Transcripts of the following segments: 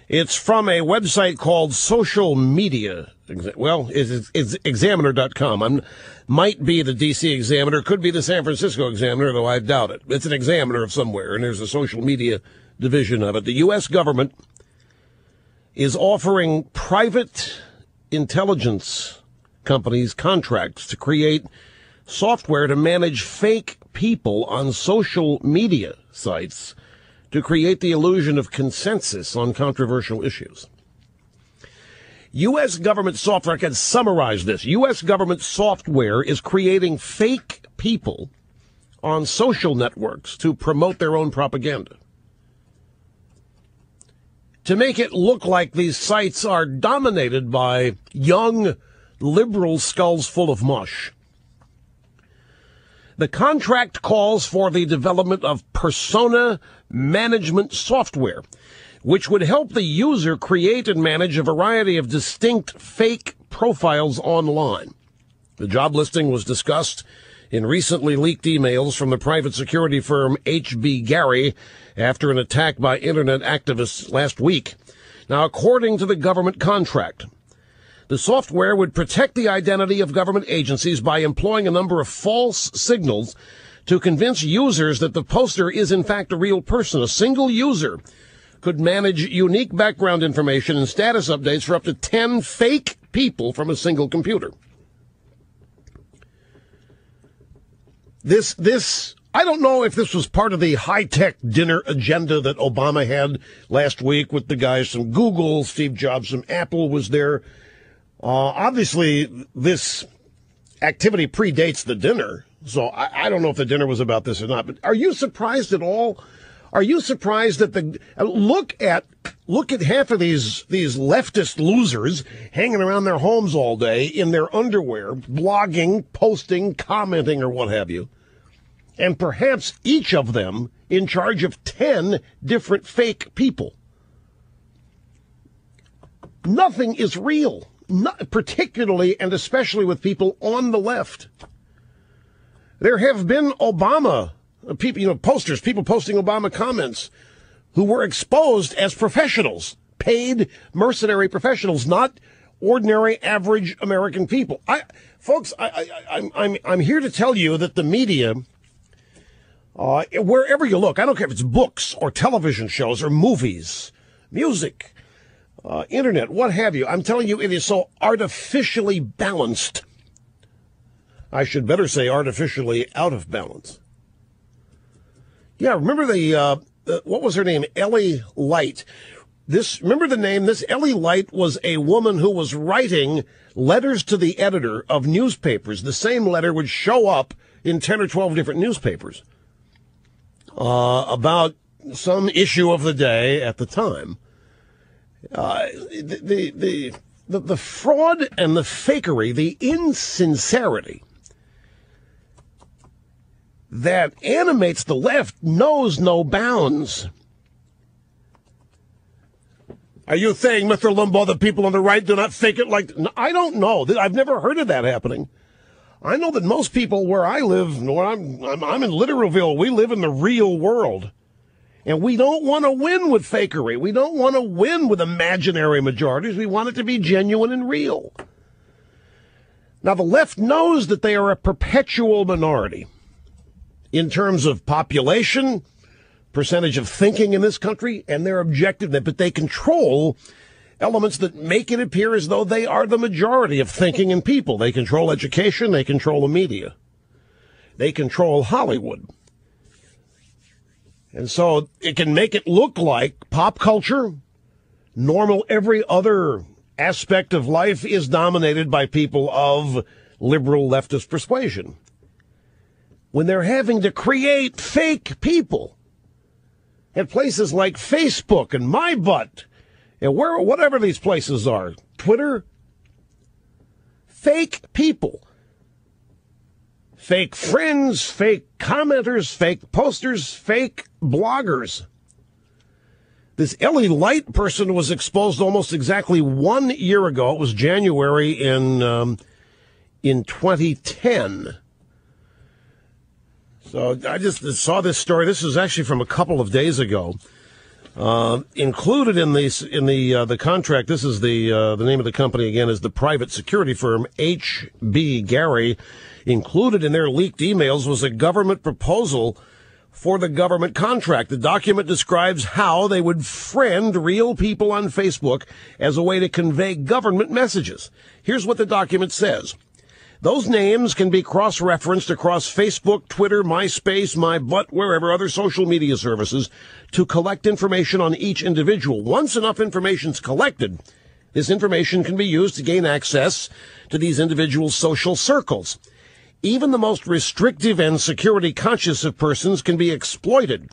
It's from a website called Social Media. Well, it's Examiner.com. Might be the D.C. Examiner, could be the San Francisco Examiner, though I doubt it. It's an Examiner of somewhere, and there's a social media division of it. The U.S. government is offering private intelligence companies contracts to create software to manage fake people on social media sites to create the illusion of consensus on controversial issues. U.S. government software, I can summarize this. U.S. government software is creating fake people on social networks to promote their own propaganda, to make it look like these sites are dominated by young liberal skulls full of mush. The contract calls for the development of persona management software, which would help the user create and manage a variety of distinct fake profiles online. The job listing was discussed in recently leaked emails from the private security firm H.B. Gary after an attack by internet activists last week. Now, according to the government contract, the software would protect the identity of government agencies by employing a number of false signals to convince users that the poster is in fact a real person. A single user could manage unique background information and status updates for up to 10 fake people from a single computer. I don't know if this was part of the high-tech dinner agenda that Obama had last week with the guys from Google, Steve Jobs from Apple was there. Obviously, this activity predates the dinner, so I don't know if the dinner was about this or not. But are you surprised at all? Are you surprised that look at half of these leftist losers hanging around their homes all day in their underwear, blogging, posting, commenting, or what have you, and perhaps each of them in charge of 10 different fake people. Nothing is real. Not particularly and especially with people on the left. There have been Obama people, posters, people posting Obama comments who were exposed as professionals, paid mercenary professionals, not ordinary average American people. I'm here to tell you that the media, wherever you look, I don't care if it's books or television shows or movies, music, internet, what have you. I'm telling you, it is so artificially balanced. I should better say artificially out of balance. Yeah, remember what was her name? Ellie Light. Remember the name? This Ellie Light was a woman who was writing letters to the editor of newspapers. The same letter would show up in 10 or 12 different newspapers about some issue of the day at the time. The fraud and the fakery, the insincerity that animates the left knows no bounds. Are you saying, Mr. Limbaugh, that people on the right do not fake it like... I don't know. I've never heard of that happening. I know that most people where I live, where I'm in Litterville, we live in the real world. And we don't want to win with fakery. We don't want to win with imaginary majorities. We want it to be genuine and real. Now, the left knows that they are a perpetual minority in terms of population, percentage of thinking in this country, and their objective, but they control elements that make it appear as though they are the majority of thinking and people. They control education. They control the media. They control Hollywood. And so it can make it look like pop culture, normal, every other aspect of life is dominated by people of liberal leftist persuasion. When they're having to create fake people at places like Facebook and My Butt and whatever these places are, Twitter, fake people. Fake friends, fake commenters, fake posters, fake bloggers. This Ellie Light person was exposed almost exactly 1 year ago. It was January in 2010. So I just saw this story. This is actually from a couple of days ago. Included in the contract, this is the name of the company again, is the private security firm H.B. Gary. Included in their leaked emails was a government proposal for the government contract. The document describes how they would friend real people on Facebook as a way to convey government messages. Here's what the document says. Those names can be cross-referenced across Facebook, Twitter, MySpace, MyButt, wherever other social media services to collect information on each individual. Once enough information is collected, this information can be used to gain access to these individuals' social circles. Even the most restrictive and security-conscious of persons can be exploited.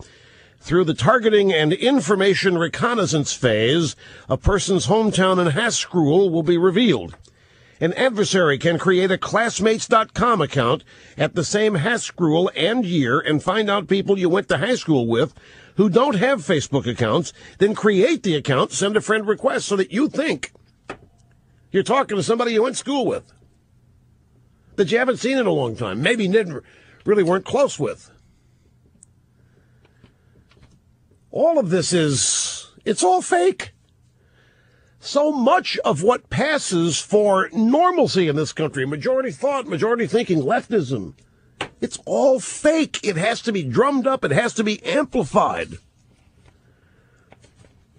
Through the targeting and information reconnaissance phase, a person's hometown and Haskell will be revealed. An adversary can create a Classmates.com account at the same Haskell and year and find out people you went to high school with who don't have Facebook accounts, then create the account, send a friend request so that you think you're talking to somebody you went to school with that you haven't seen in a long time, maybe never really weren't close with. All of this it's all fake. So much of what passes for normalcy in this country, majority thought, majority thinking, leftism, it's all fake. It has to be drummed up. It has to be amplified.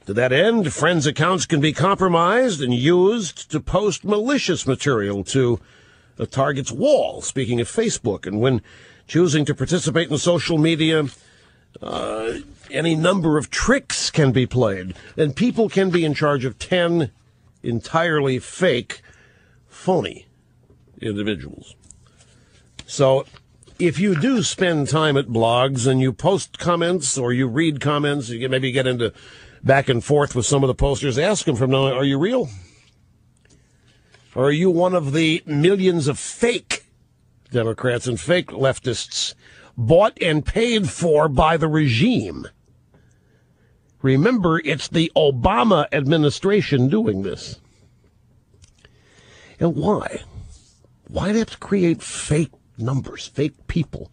To that end, friends' accounts can be compromised and used to post malicious material to a target's wall, speaking of Facebook. And when choosing to participate in social media, any number of tricks can be played, and people can be in charge of 10 entirely fake, phony individuals. So if you do spend time at blogs and you post comments or you read comments, you maybe get into back and forth with some of the posters, ask them from now on, are you real? Or are you one of the millions of fake Democrats and fake leftists bought and paid for by the regime? Remember, it's the Obama administration doing this. And why? Why do they have to create fake numbers, fake people?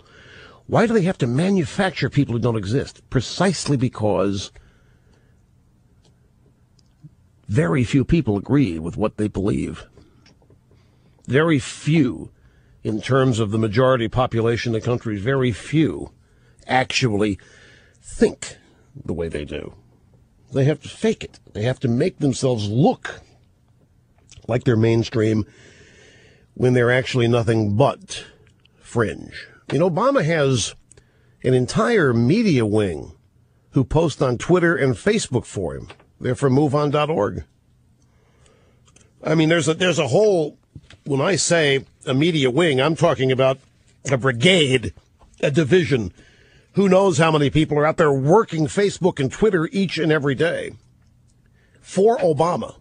Why do they have to manufacture people who don't exist? Precisely because very few people agree with what they believe. Very few, in terms of the majority population of the country, very few actually think the way they do. They have to fake it. They have to make themselves look like they're mainstream when they're actually nothing but fringe. You know, Obama has an entire media wing who post on Twitter and Facebook for him. They're from MoveOn.org. I mean, there's a whole, when I say a media wing, I'm talking about a brigade, a division. Who knows how many people are out there working Facebook and Twitter each and every day for Obama.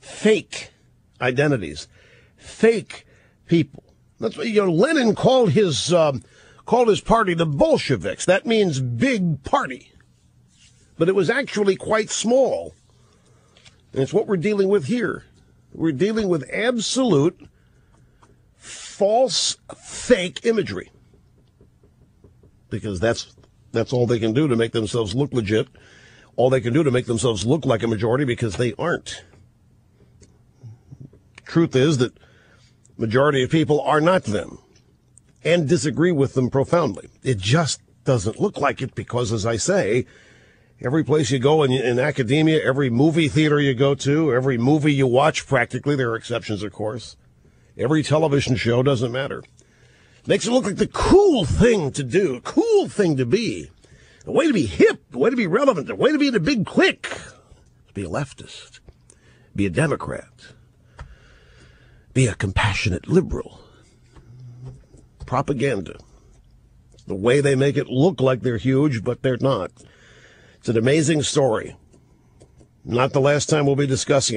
Fake identities, fake people. That's what, Lenin called his party the Bolsheviks. That means big party. But it was actually quite small. And it's what we're dealing with here. We're dealing with absolute false, fake imagery. Because that's all they can do to make themselves look legit. All they can do to make themselves look like a majority, because they aren't. Truth is that majority of people are not them and disagree with them profoundly. It just doesn't look like it because, as I say, every place you go in academia, every movie theater you go to, every movie you watch practically, there are exceptions, of course, every television show, doesn't matter. Makes it look like the cool thing to do, cool thing to be, the way to be hip, the way to be relevant, the way to be in a big clique, be a leftist, be a Democrat, be a compassionate liberal. Propaganda. The way they make it look like they're huge, but they're not. It's an amazing story. Not the last time we'll be discussing it.